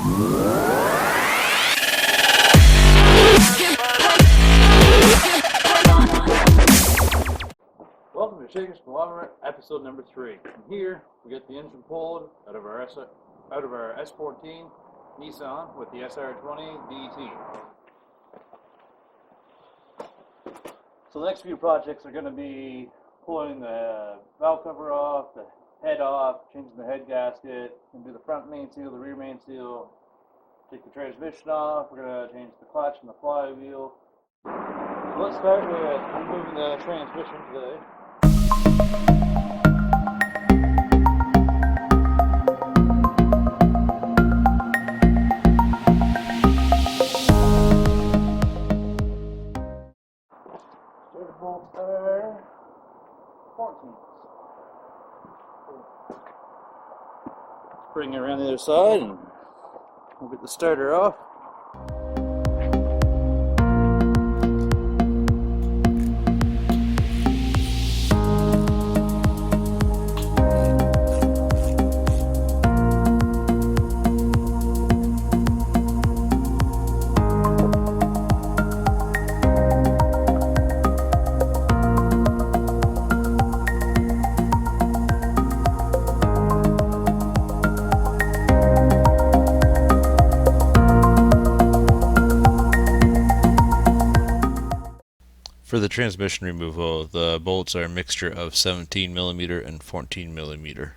Welcome to Shaker's Conglomerate, episode number 3. And here we get the engine pulled out of our S14 Nissan with the SR20DET. So the next few projects are going to be pulling the valve cover off, the head off, changing the head gasket, and do the front main seal, the rear main seal, take the transmission off. We're going to change the clutch and the flywheel. So let's start with removing the transmission today. Starter bolts are 14. Bring it around the other side and we'll get the starter off. For the transmission removal, the bolts are a mixture of 17mm and 14mm.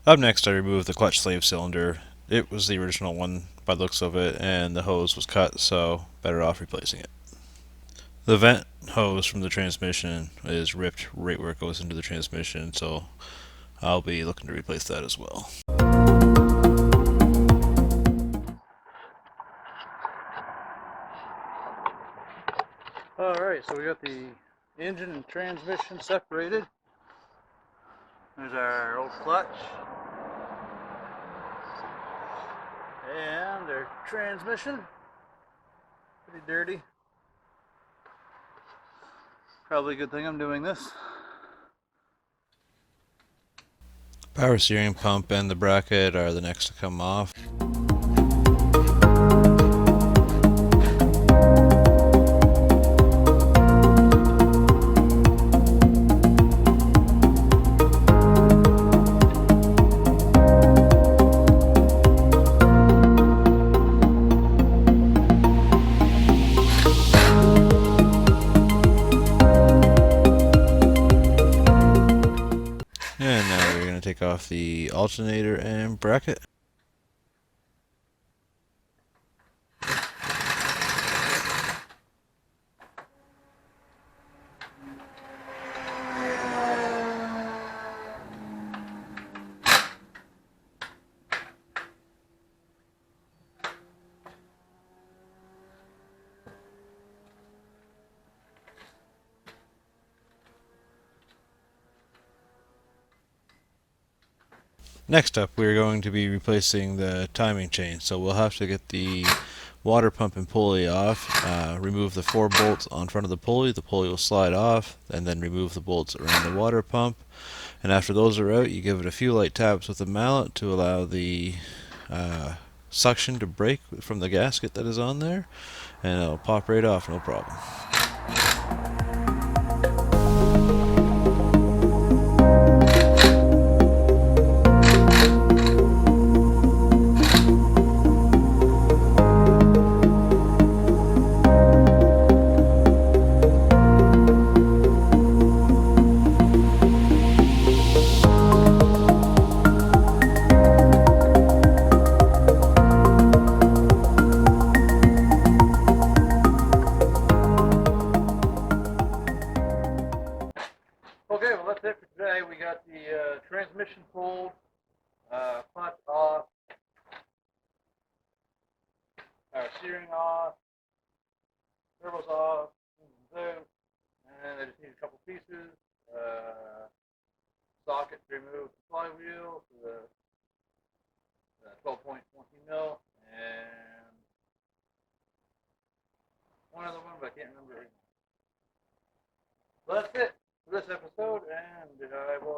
Up next, I removed the clutch slave cylinder. It was the original one by the looks of it, and the hose was cut, so better off replacing it. The vent hose from the transmission is ripped right where it goes into the transmission, so I'll be looking to replace that as well. Alright, so we got the engine and transmission separated. There's our old clutch. And our transmission. Pretty dirty. Probably a good thing I'm doing this. Power steering pump and the bracket are the next to come off. And now we're going to take off the alternator and bracket. Next up, we're going to be replacing the timing chain, so we'll have to get the water pump and pulley off, remove the 4 bolts on front of the pulley will slide off, and then remove the bolts around the water pump. And after those are out, you give it a few light taps with a mallet to allow the suction to break from the gasket that is on there, and it'll pop right off, no problem. Okay, well that's it for today. We got the transmission pulled, clutch off, our steering off, turbos off, engines out, and I just need a couple pieces, socket to remove the flywheel, the 12.14 mil, and one other one, but I can't remember. So that's it for this episode, and I will